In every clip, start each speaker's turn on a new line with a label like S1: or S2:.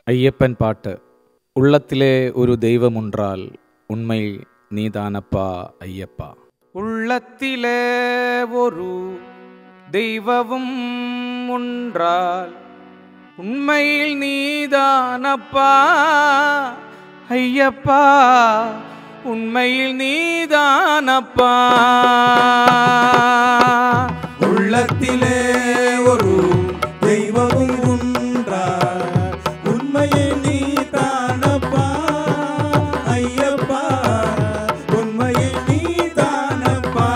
S1: ஐயப்பன் பாட்டு. உள்ளத்திலே ஒரு தெய்வம் ஒன்றால் உண்மை நீதானப்பா ஐயப்பா. உள்ளத்திலே ஒரு தெய்வமும் ஒன்றால் உண்மையில் நீதானப்பா ஐயப்பா, உண்மையில் நீதானப்பா.
S2: உள்ளத்திலே ஒரு தெய்வமும் ஒன்றால் உண்மையில் நீதானப்பா ஐயப்பா, உண்மையில் நீதானப்பா.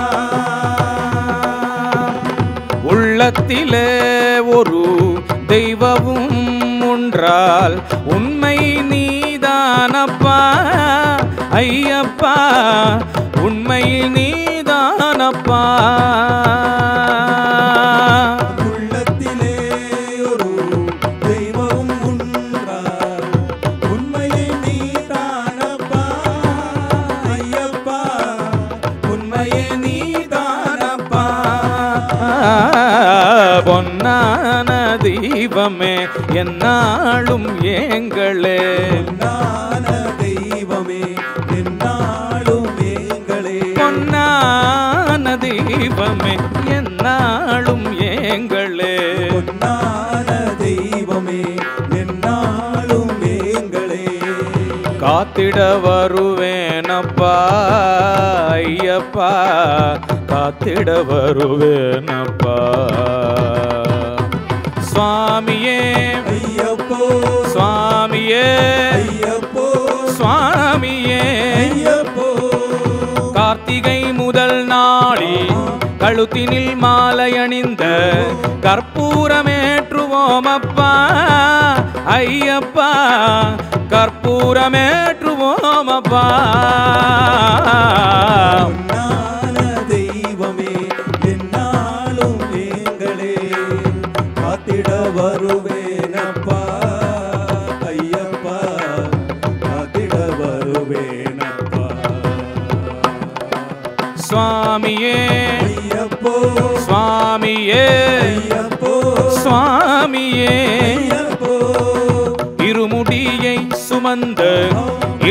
S1: உள்ளத்திலே ஒரு தெய்வமும் ஒன்றால் உண்மை நீதானப்பா ஐயப்பா, உண்மையில் நீதானப்பா.
S2: உள்ளத்திலே ஒரு தெய்வமும் ஒன்றால் உண்மையில் நீதானப்பா ஐயப்பா, உண்மையில் நீதானப்பா.
S1: பொன்னான தெய்வமே என்னாலும் ஏங்களே,
S2: பொன்னான தெய்வமே என்னாலும் ஏங்களே,
S1: பொன்னான தெய்வமே என்னாலும் ஏங்களே,
S2: பொன்னான தெய்வமே என்னாலும் ஏங்களே.
S1: காத்திட வருவேனப்பா ஐயப்பா, காத்திட வருவேனப்பா. சுவாமியே
S2: ஐயப்போ
S1: சுவாமியே
S2: ஐயப்போ
S1: சுவாமியே,
S2: ஐயப்போ.
S1: கார்த்திகை முதல் நாளில் கழுத்தினில் மாலை அணிந்த கற்பூரமேற்றுவோமப்பா ஐயப்பா, கற்பூரமேற்றுவோமப்பா.
S2: பொன்னான தெய்வமே என்னாலும் ஏங்களே, காத்திட வருவேனப்பா ஐயப்பா, காத்திட வருவேனப்பா.
S1: சுவாமியே
S2: ஐயப்போ
S1: சுவாமியே
S2: ஐயப்போ
S1: சுவாமியே,
S2: ஐயப்போ.
S1: இருமுடியை சுமந்த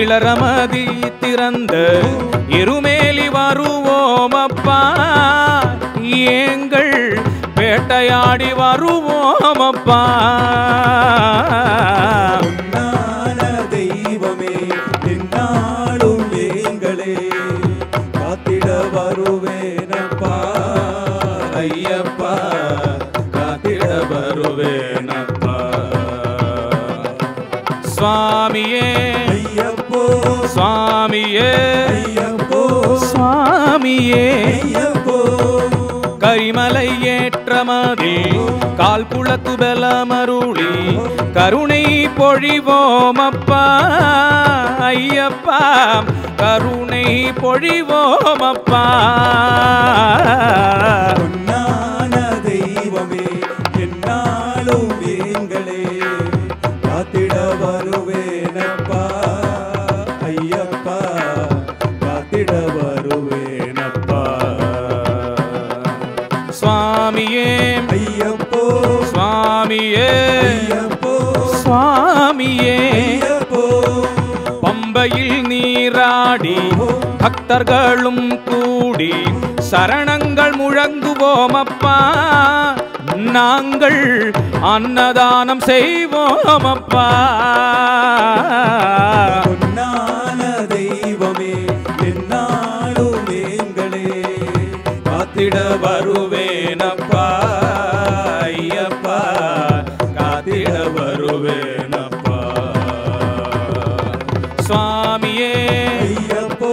S1: இளரமதி திறந்த இருமேலி வருவோமப்பா, ஏங்கள் வேட்டையாடி வருவோமப்பா.
S2: பொன்னான தெய்வமே என்னாலும் ஏங்களே, காத்திட வருவேனப்பா ஐயப்பா, காத்திட வருவேனப்பா.
S1: சுவாமியே
S2: ஐயப்போ
S1: சுவாமியே
S2: ஐயப்போ
S1: சுவாமியே,
S2: ஐயப்போ.
S1: கரிமலை ஏற்றமதி கால் குளத்து பலமருளி கருணை பொழிவோமப்பா ஐயப்பா, கருணை பொழிவோமப்பா.
S2: பொன்னான தெய்வமே என்னாலும் ஏங்களே, காத்திட வருவேனப்பா ஐயப்பா, காத்திட வருவேனப்பா.
S1: சுவாமியே
S2: ஐயப்போ
S1: சுவாமியே
S2: ஐயப்போ
S1: சுவாமியே,
S2: ஐயப்போ.
S1: பம்பையில் நீராடி பக்தர்களும் கூடி சரணங்கள் முழங்குவோமப்பா, நாங்கள் அன்னதானம் செய்வோமப்பா.
S2: பொன்னான தெய்வமே என்னாலும் ஏங்களே,
S1: காத்திட வருவேனப்பா ஐயப்பா, காத்திட வருவேனப்பா. சுவாமியே
S2: ஐயப்போ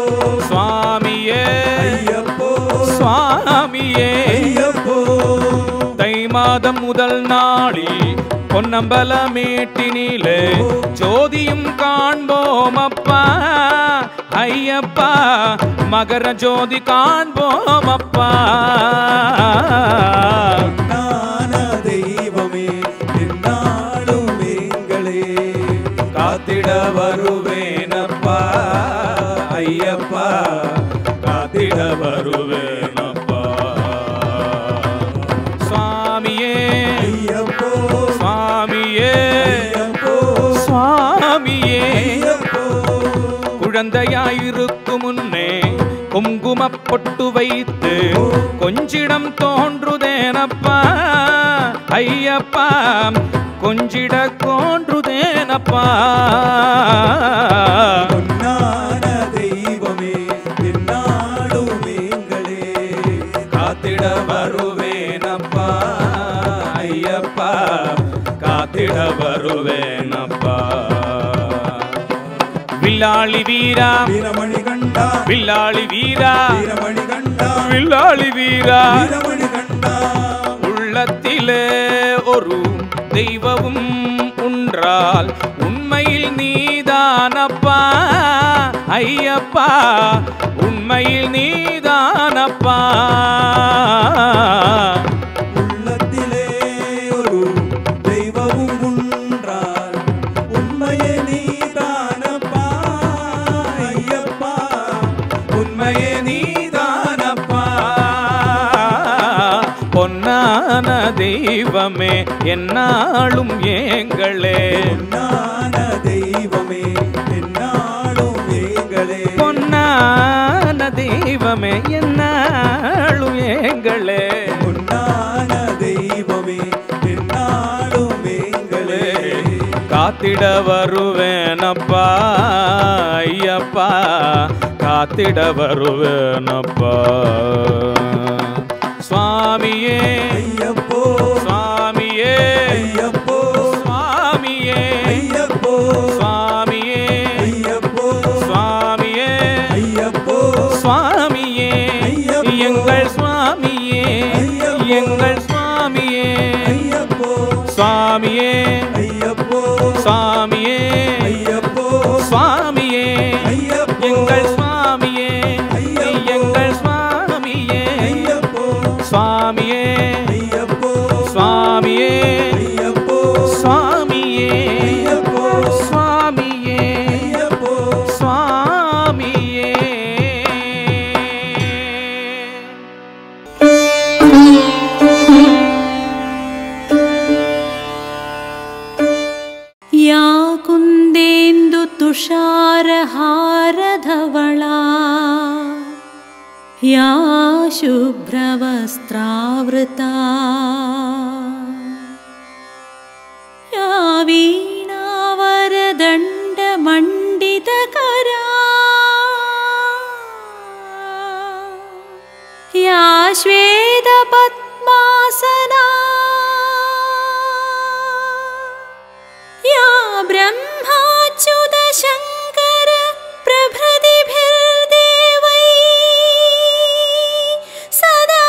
S1: சுவாமியே
S2: ஐயப்போ
S1: சுவாமியே,
S2: ஐயப்போ.
S1: தை மாதம் முதல் நாளில் பொன்னம்பலமேட்டினிலே ஜோதியும் காண்போமப்பா ஐயப்பா, மகர ஜோதி காண்போமப்பா.
S2: பொன்னான தெய்வமே என்னாலும் ஏங்களே,
S1: காத்திட வருவேனப்பா ஐயப்பா, காத்திட வருவேனப்பா. சுவாமியே
S2: ஐயப்போ
S1: சுவாமியே
S2: ஐயப்போ
S1: பொட்டு வைத்து கொஞ்சிடம் தோன்றுதேனப்பா ஐயப்பா கொஞ்சிட தோன்றுதேனப்பா
S2: பொன்னான தெய்வமே என்னாலும் எங்களே
S1: காத்திட வருவேனப்பா ஐயப்பா காத்திட வருவேனப்பா வில்லாளி வீரா
S2: வீரமணி கண்டா
S1: வில்லாளி வீரா
S2: வீரமணி கண்டா
S1: வில்லாளி வீரா
S2: வீரமணி கண்டா
S1: உள்ளத்திலே ஒரு தெய்வமும் உன்றால் உண்மையில் நீதானப்பா ஐயப்பா உண்மையில் நீதானப்பா
S2: உள்ளத்திலே ஒரு தெய்வமும் உன்றால் உண்மையே நீதானப்பா ஐயப்பா
S1: உண்மையே நீதானப்பா பொன்னான தெய்வமே என்னாலும் ஏங்களே
S2: பொன்னான தெய்வமே என்னாலும் எங்களே
S1: பொன்னான தெய்வமே என்னாலும் ஏங்களே
S2: பொன்னான தெய்வமே என்னாலும் எங்களே
S1: காத்திட வருவேனப்பா ஐயப்பா காத்திட வருவேனப்பா சுவாமியே
S2: ஐயப்போ
S1: சுவாமியே
S2: ஐயப்போ
S1: சுவாமியே
S2: ஐயப்போ
S1: சுவாமியே
S2: ஐயப்போ
S1: சுவாமியே
S2: ஐயப்போ
S1: சுவாமியே எங்கள் சுவாமியே எங்கள் சுவாமியே
S2: ஐயப்போ
S1: சுவாமியே
S2: ஐயப்போ
S1: சுவாமியே
S2: ஐயப்போ
S1: சுவாமியே
S2: ஐயப்போ
S1: எங்கள் சுவாமியே எங்கள் சுவாமியே
S2: ஐயப்போ
S1: சுவாமியே
S2: ஐயப்போ
S1: சுவாமியே
S2: ஐயப்போ
S1: சுவாமியே
S2: ஐயப்போ
S1: சுவாமியே
S2: ஐயப்போ
S1: சுவாமியே
S3: या कुन्देन्दु तुषारहारधवला या शुभ्रवस्त्रावृता या वीणावरदण्डमण्डितकरा या श्वेतपद्मासना या ब्रह्माच्युत शङ्कर प्रभृतिभिर्देवैः सदा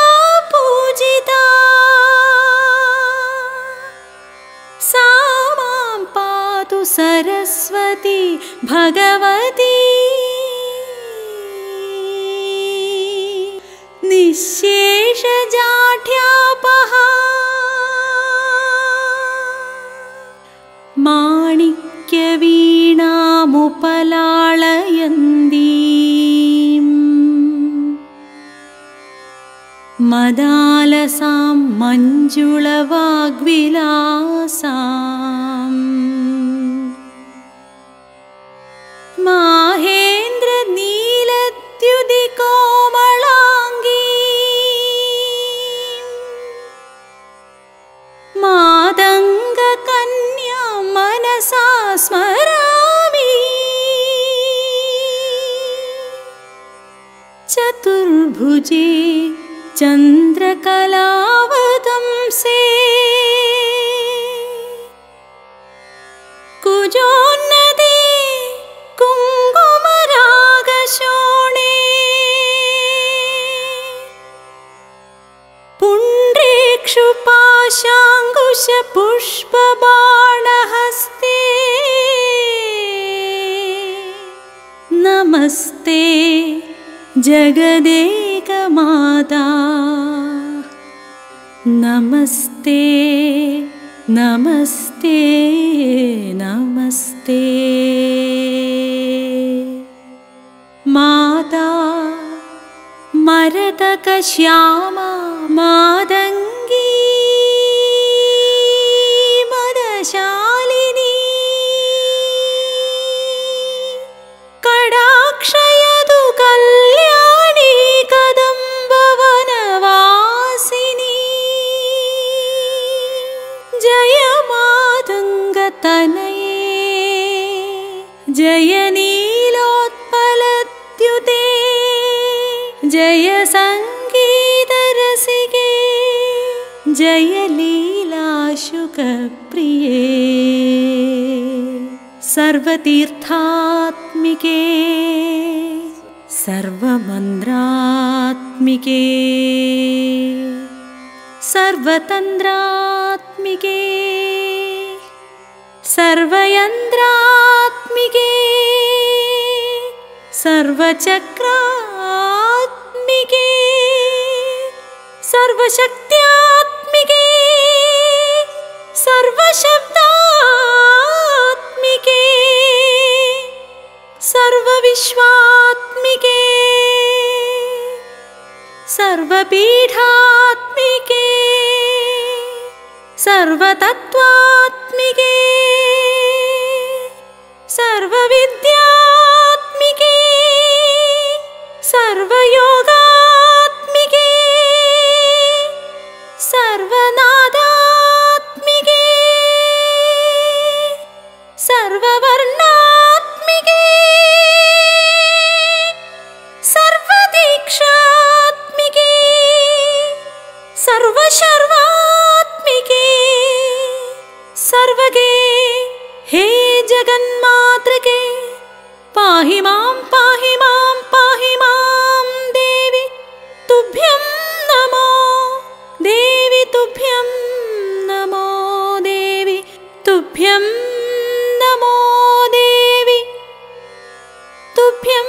S3: पूजिता सा मां पातु सरस्वती भगवती निःशेषजाढ्यापहा माणिक्यवीणामुपलाळयन्तीं मदालसां मञ्जुळवाग्विलासाम् माहेन्द्रनीलद्युतिकोमलाङ्गी मातङ्गकन्या मनसा स्मरामि चतुर्भुजे चन्द्रकलावतंसे कुजोन्नते कुङ्कुमरागशोणे पुण्ड्रेक्षुपाशाङ्कुशपुष्पबाणहस्ते नमस्ते जगदेकमाता नमस्ते नमस्ते नमस्ते माता मरतकश्यामा मादङ्गी मदशालिनी कडाक्षयतु कल्याणी कदा जयलीलाशुकप्रिये सर्वतीर्थात्मिके सर्वमन्त्रात्मिके सर्वतन्त्रात्मिके सर्वयन्त्रात्मिके सर्वचक्रात्मिके सर्वशक्त्यात्मिके सर्वशब्दात्मिके सर्वविश्वात्मिके सर्वपीठात्मिके सर्वतत्त्वात्मिके सर्वविद्यात्मिके सर्वयोगात्मिके सर्वनादात्मिके सर्ववर्णात्मिके सर्वदीक्षात्मिके सर्वशर्वात्मिके सर्वगे हे जगन्मातृके पाहि मां पाहि मां पाहि मां देवी तुभ्यं नमो देवी तुभ्यं नमो देवी तुभ्यं नमो देवी तुभ्यं